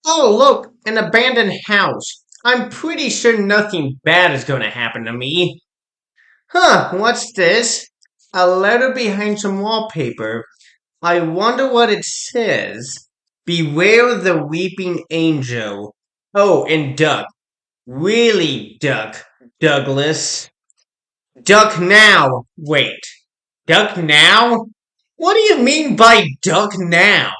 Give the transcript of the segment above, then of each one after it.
Oh, look, an abandoned house. I'm pretty sure nothing bad is going to happen to me. Huh, what's this? A letter behind some wallpaper. I wonder what it says. Beware the weeping angel. Oh, and duck. Really, duck. Douglas. Duck now. Wait. Duck now? What do you mean by duck now?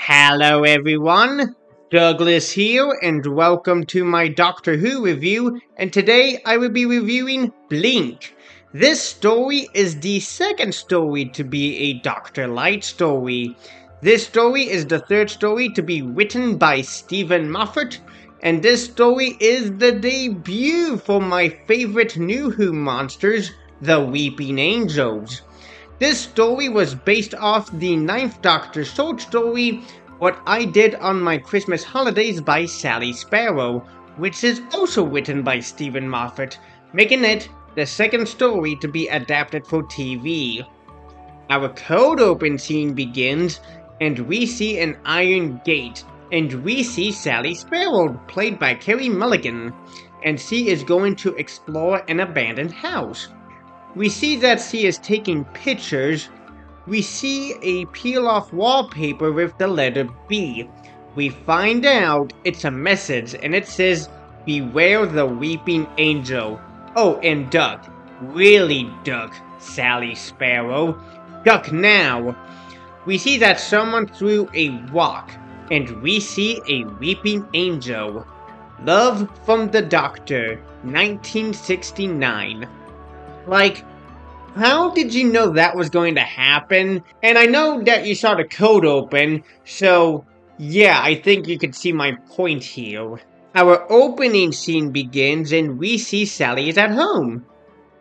Hello, everyone. Douglas here, and welcome to my Doctor Who review. And today I will be reviewing Blink. This story is the second story to be a Dr. Light story. This story is the third story to be written by Steven Moffat, and this story is the debut for my favorite new Who monsters, the Weeping Angels. This story was based off the Ninth Doctor short story, What I Did on My Christmas Holidays by Sally Sparrow, which is also written by Steven Moffat, making it the second story to be adapted for TV. Our cold open scene begins, and we see an iron gate, and we see Sally Sparrow, played by Carey Mulligan, and she is going to explore an abandoned house. We see that she is taking pictures. We see a peel-off wallpaper with the letter B. We find out it's a message and it says, "Beware the weeping angel." Oh, and duck. Really duck, Sally Sparrow. Duck now. We see that someone threw a rock, and we see a weeping angel. Love from the Doctor, 1969. Like, how did you know that was going to happen? And I know that you saw the code open, so yeah, I think you could see my point here. Our opening scene begins and we see Sally is at home.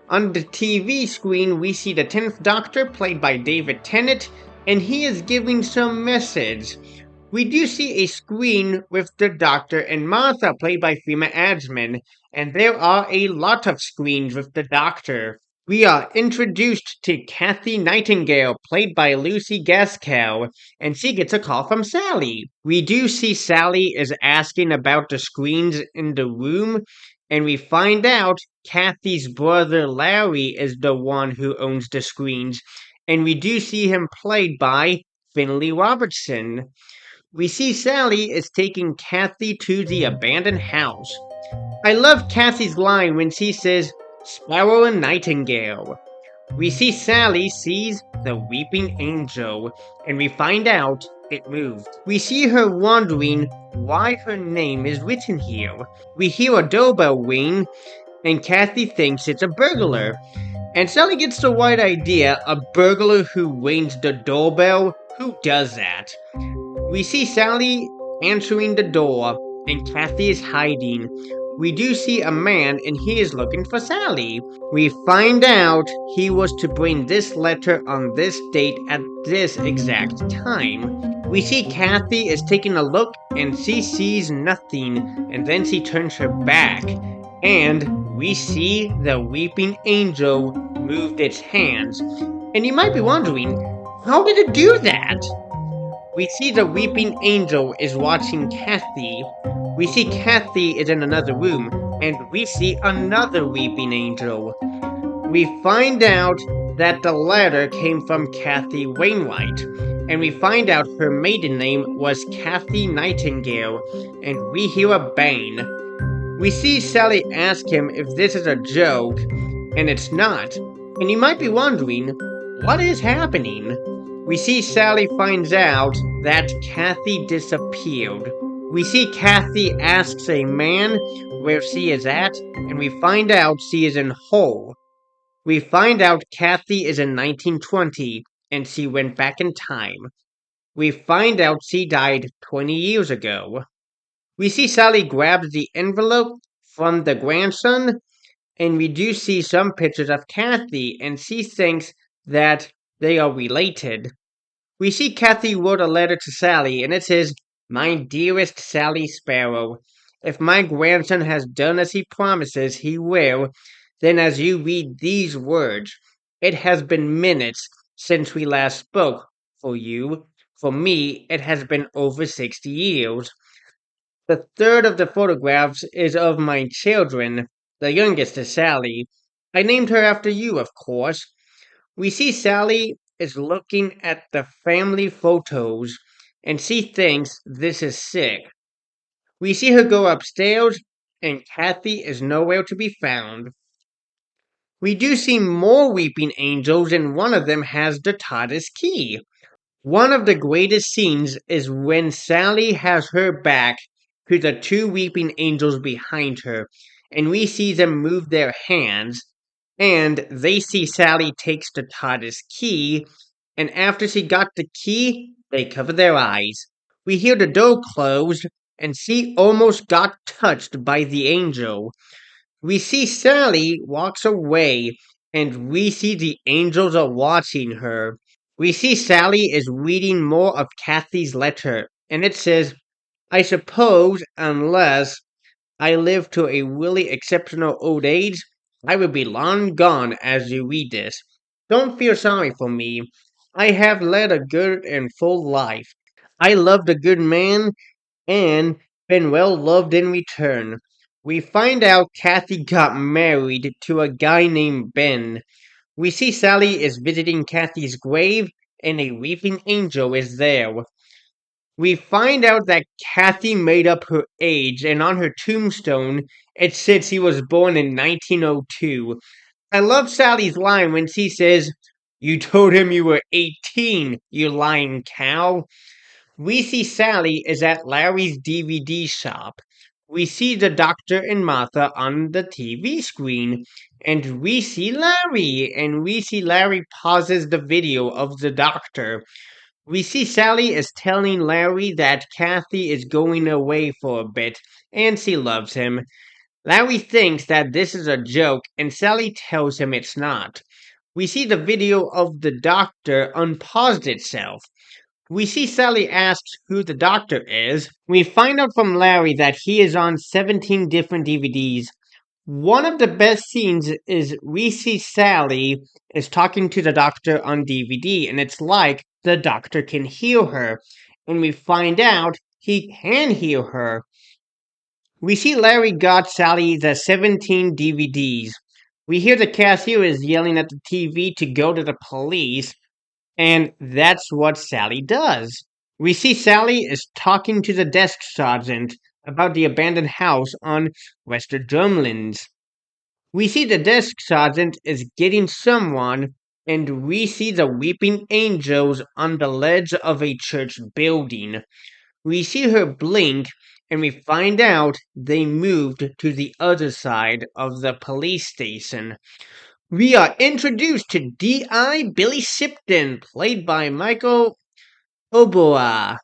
On the TV screen, we see the 10th Doctor, played by David Tennant, and he is giving some message. We do see a screen with the Doctor and Martha, played by Freema Agyeman, and there are a lot of screens with the Doctor. We are introduced to Kathy Nightingale, played by Lucy Gaskell, and she gets a call from Sally. We do see Sally is asking about the screens in the room, and we find out Kathy's brother Larry is the one who owns the screens, and we do see him played by Finley Robertson. We see Sally is taking Kathy to the abandoned house. I love Cassie's line when she says, "Sparrow and Nightingale." We see Sally sees the weeping angel, and we find out it moved. We see her wondering why her name is written here. We hear a doorbell ring, and Kathy thinks it's a burglar. And Sally gets the right idea, a burglar who rings the doorbell? Who does that? We see Sally answering the door, and Kathy is hiding. We do see a man, and he is looking for Sally. We find out he was to bring this letter on this date at this exact time. We see Kathy is taking a look, and she sees nothing, and then she turns her back. And we see the weeping angel moved its hands. And you might be wondering, how did it do that? We see the weeping angel is watching Kathy. We see Kathy is in another room, and we see another weeping angel. We find out that the letter came from Kathy Wainwright, and we find out her maiden name was Kathy Nightingale, and we hear a bang. We see Sally ask him if this is a joke, and it's not. And you might be wondering, what is happening? We see Sally finds out that Kathy disappeared. We see Kathy asks a man where she is at, and we find out she is in Hull. We find out Kathy is in 1920, and she went back in time. We find out she died 20 years ago. We see Sally grab the envelope from the grandson, and we do see some pictures of Kathy, and she thinks that they are related. We see Kathy wrote a letter to Sally, and it says, My dearest Sally Sparrow, if my grandson has done as he promises he will, then as you read these words, it has been minutes since we last spoke. For you, for me, it has been over 60 years. The third of the photographs is of my children. The youngest is Sally. I named her after you, of course. We see Sally is looking at the family photos and she thinks this is sick. We see her go upstairs and Kathy is nowhere to be found. We do see more weeping angels and one of them has the TARDIS key. One of the greatest scenes is when Sally has her back to the two weeping angels behind her, and we see them move their hands, and they see Sally takes the TARDIS key, and after she got the key, they cover their eyes. We hear the door close, and she almost got touched by the angel. We see Sally walks away, and we see the angels are watching her. We see Sally is reading more of Kathy's letter, and it says, I suppose unless I live to a really exceptional old age, I will be long gone as you read this. Don't feel sorry for me. I have led a good and full life. I loved a good man and been well loved in return. We find out Kathy got married to a guy named Ben. We see Sally is visiting Kathy's grave and a weeping angel is there. We find out that Kathy made up her age and on her tombstone it said she was born in 1902. I love Sally's line when she says, You told him you were 18, you lying cow. We see Sally is at Larry's DVD shop. We see the doctor and Martha on the TV screen, and we see Larry pauses the video of the doctor. We see Sally is telling Larry that Kathy is going away for a bit, and she loves him. Larry thinks that this is a joke, and Sally tells him it's not. We see the video of the doctor unpaused itself. We see Sally asks who the doctor is. We find out from Larry that he is on 17 different DVDs. One of the best scenes is we see Sally is talking to the doctor on DVD, and it's like the doctor can hear her. And we find out he can hear her. We see Larry got Sally the 17 DVDs. We hear the cashier is yelling at the TV to go to the police, and that's what Sally does. We see Sally is talking to the desk sergeant about the abandoned house on Western Drumlins. We see the desk sergeant is getting someone, and we see the weeping angels on the ledge of a church building. We see her blink, and we find out they moved to the other side of the police station. We are introduced to D.I. Billy Shipton, played by Michael Oboa.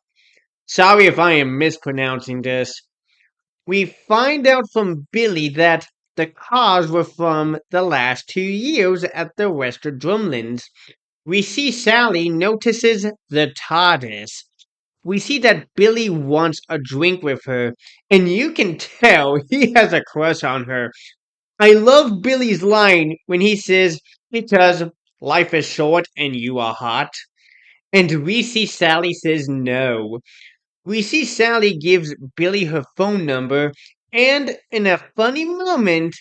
Sorry if I am mispronouncing this. We find out from Billy that the cars were from the last 2 years at the Western Drumlins. We see Sally notices the TARDIS. We see that Billy wants a drink with her, and you can tell he has a crush on her. I love Billy's line when he says, Because life is short and you are hot. And we see Sally says no. We see Sally gives Billy her phone number, and in a funny moment,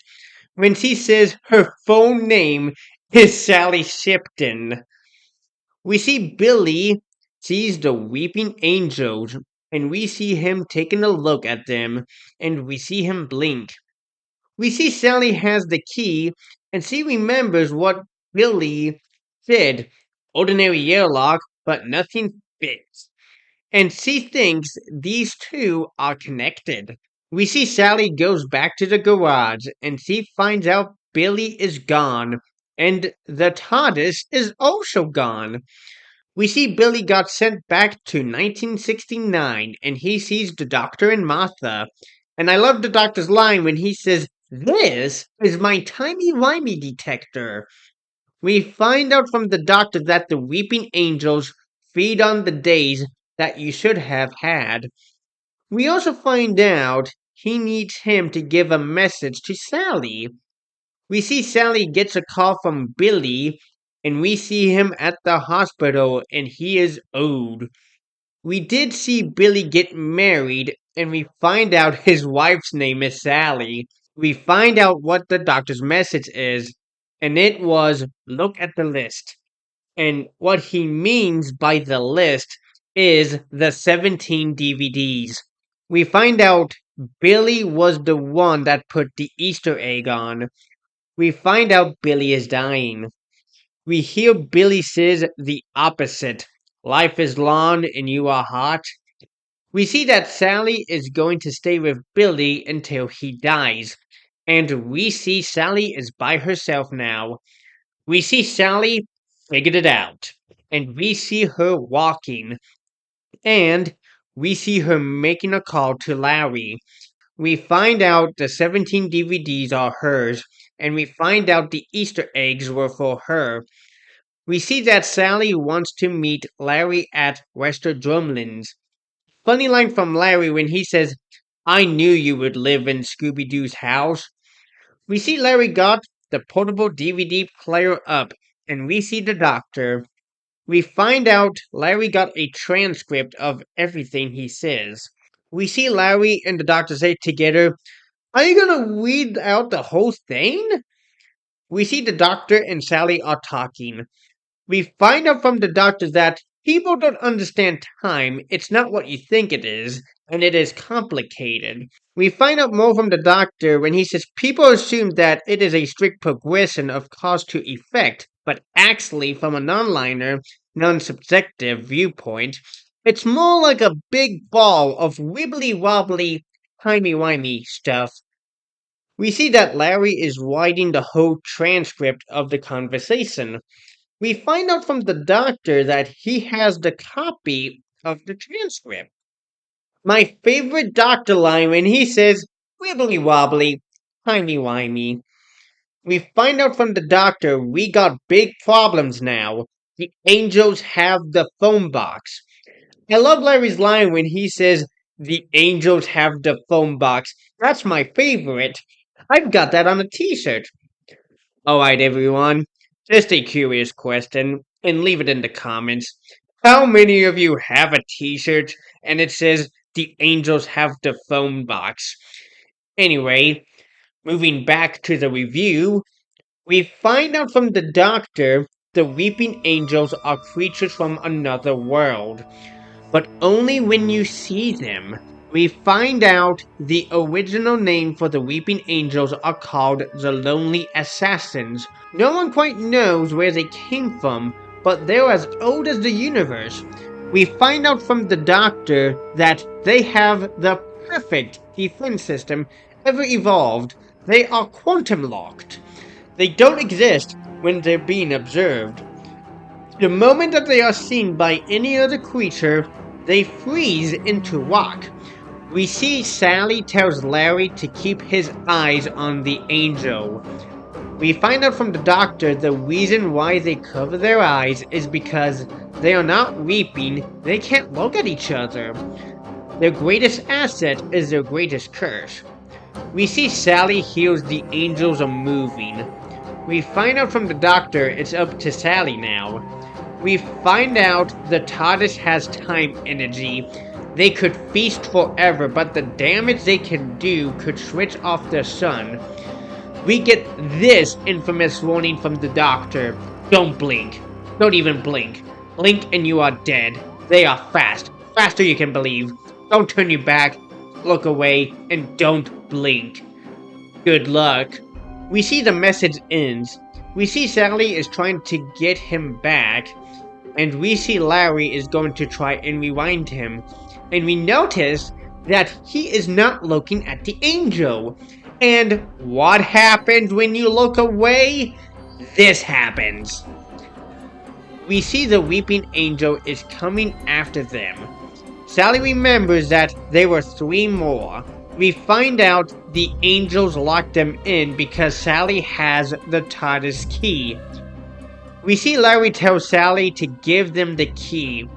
when she says her phone name is Sally Shipton, we see Billy sees the weeping angels, and we see him taking a look at them, and we see him blink. We see Sally has the key, and she remembers what Billy said. Ordinary airlock, but nothing fits. And she thinks these two are connected. We see Sally goes back to the garage, and she finds out Billy is gone, and the TARDIS is also gone. We see Billy got sent back to 1969 and he sees the doctor and Martha. And I love the doctor's line when he says, This is my timey-wimey detector. We find out from the doctor that the weeping angels feed on the days that you should have had. We also find out he needs him to give a message to Sally. We see Sally gets a call from Billy, and we see him at the hospital, and he is old. We did see Billy get married, and we find out his wife's name is Sally. We find out what the doctor's message is, and it was look at the list. And what he means by the list is the 17 DVDs. We find out Billy was the one that put the Easter egg on. We find out Billy is dying. We hear Billy says the opposite. Life is long and you are hot. We see that Sally is going to stay with Billy until he dies. And we see Sally is by herself now. We see Sally figured it out. And we see her walking. And we see her making a call to Larry. We find out the 17 DVDs are hers. And we find out the Easter eggs were for her. We see that Sally wants to meet Larry at Wester Drumlin's. Funny line from Larry when he says, I knew you would live in Scooby Doo's house. We see Larry got the portable DVD player up, and we see the doctor. We find out Larry got a transcript of everything he says. We see Larry and the doctor say together, are you gonna read out the whole thing? We see the doctor and Sally are talking. We find out from the doctor that people don't understand time. It's not what you think it is, and it is complicated. We find out more from the doctor when he says people assume that it is a strict progression of cause to effect, but actually, from a non-linear, non-subjective viewpoint, it's more like a big ball of wibbly-wobbly, timey-wimey stuff. We see that Larry is writing the whole transcript of the conversation. We find out from the doctor that he has the copy of the transcript. My favorite doctor line when he says, wibbly wobbly, timey wimey. We find out from the doctor we got big problems now. The angels have the phone box. I love Larry's line when he says, the angels have the phone box. That's my favorite. I've got that on a t shirt. Alright, everyone. Just a curious question, and leave it in the comments. How many of you have a t shirt and it says the angels have the phone box? Anyway, moving back to the review, we find out from the doctor the weeping angels are creatures from another world, but only when you see them. We find out the original name for the weeping angels are called the Lonely Assassins. No one quite knows where they came from, but they're as old as the universe. We find out from the doctor that they have the perfect defense system ever evolved. They are quantum locked. They don't exist when they're being observed. The moment that they are seen by any other creature, they freeze into rock. We see Sally tells Larry to keep his eyes on the angel. We find out from the doctor the reason why they cover their eyes is because they are not weeping, they can't look at each other. Their greatest asset is their greatest curse. We see Sally heals the angels are moving. We find out from the doctor it's up to Sally now. We find out the TARDIS has time energy. They could feast forever, but the damage they can do could switch off the sun. We get this infamous warning from the doctor. Don't blink. Don't even blink. Blink and you are dead. They are fast. Faster you can believe. Don't turn your back. Look away and don't blink. Good luck. We see the message ends. We see Sally is trying to get him back. And we see Larry is going to try and rewind him. And we notice that he is not looking at the angel. And what happens when you look away? This happens. We see the weeping angel is coming after them. Sally remembers that there were 3 more. We find out the angels locked them in because Sally has the TARDIS key. We see Larry tell Sally to give them the key.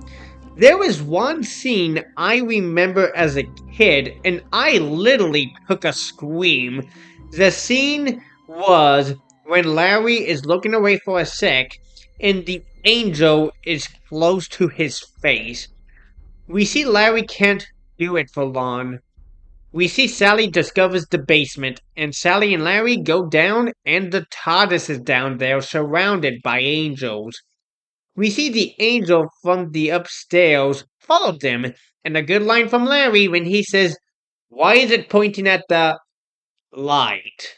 There was one scene I remember as a kid, and I literally took a scream. The scene was when Larry is looking away for a sec, and the angel is close to his face. We see Larry can't do it for long. We see Sally discovers the basement, and Sally and Larry go down, and the TARDIS is down there surrounded by angels. We see the angel from the upstairs follow them, and a good line from Larry when he says, "Why is it pointing at the light?"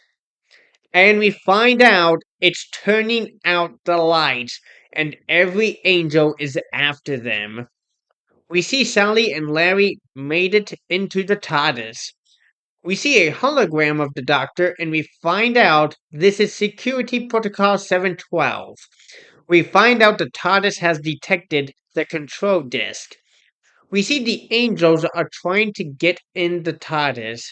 And we find out it's turning out the lights, and every angel is after them. We see Sally and Larry made it into the TARDIS. We see a hologram of the Doctor, and we find out this is Security Protocol 712. We find out the TARDIS has detected the control disk. We see the angels are trying to get in the TARDIS.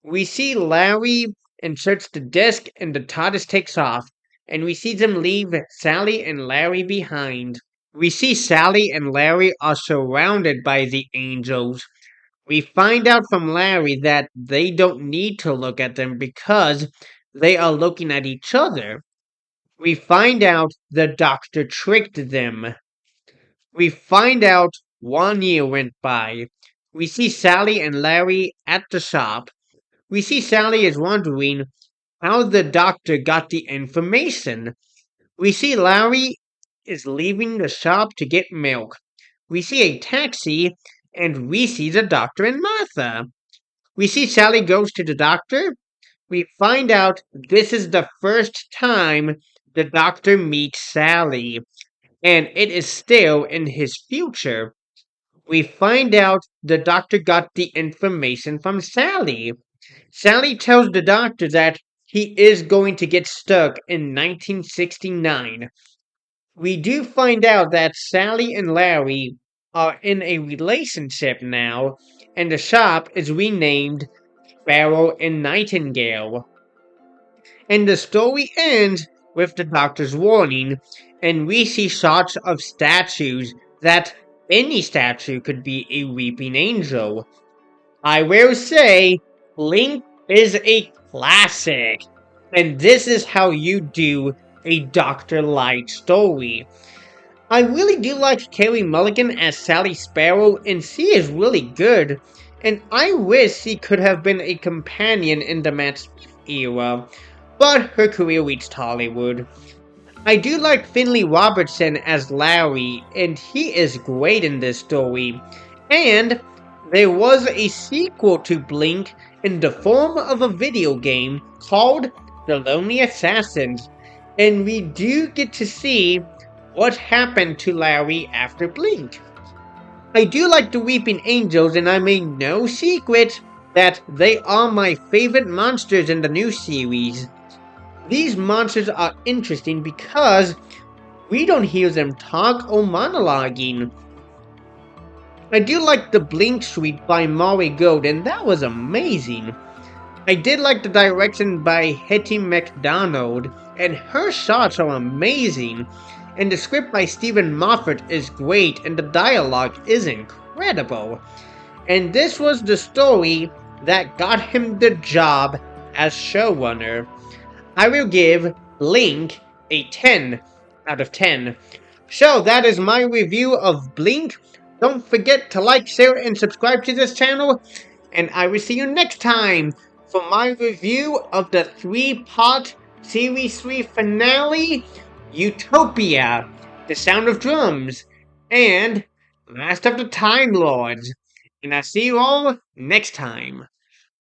We see Larry inserts the disk, and the TARDIS takes off, and we see them leave Sally and Larry behind. We see Sally and Larry are surrounded by the angels. We find out from Larry that they don't need to look at them because they are looking at each other. We find out the doctor tricked them. We find out 1 year went by. We see Sally and Larry at the shop. We see Sally is wondering how the doctor got the information. We see Larry is leaving the shop to get milk. We see a taxi, and we see the doctor and Martha. We see Sally goes to the doctor. We find out this is the first time the doctor meets Sally, and it is still in his future. We find out the doctor got the information from Sally. Sally tells the doctor that he is going to get stuck in 1969. We do find out that Sally and Larry are in a relationship now, and the shop is renamed Sparrow and Nightingale. And the story ends with the doctor's warning, and we see shots of statues that any statue could be a weeping angel. I will say, Link is a classic, and this is how you do a Dr. Light story. I really do like Carey Mulligan as Sally Sparrow, and she is really good. And I wish she could have been a companion in the Matt Smith era, but her career reached Hollywood. I do like Finley Robertson as Larry, and he is great in this story. And there was a sequel to Blink in the form of a video game called The Lonely Assassins, and we do get to see what happened to Larry after Blink. I do like the Weeping Angels, and I made no secret that they are my favorite monsters in the new series. These monsters are interesting because we don't hear them talk or monologuing. I do like the Blink Suite by Maury Gold, and that was amazing. I did like the direction by Hetti MacDonald, and her shots are amazing. And the script by Steven Moffat is great, and the dialogue is incredible. And this was the story that got him the job as showrunner. I will give Blink a 10 out of 10. So that is my review of Blink. Don't forget to like, share, and subscribe to this channel. And I will see you next time for my review of the 3-part Series 3 finale, Utopia, The Sound of Drums, and Last of the Time Lords. And I'll see you all next time.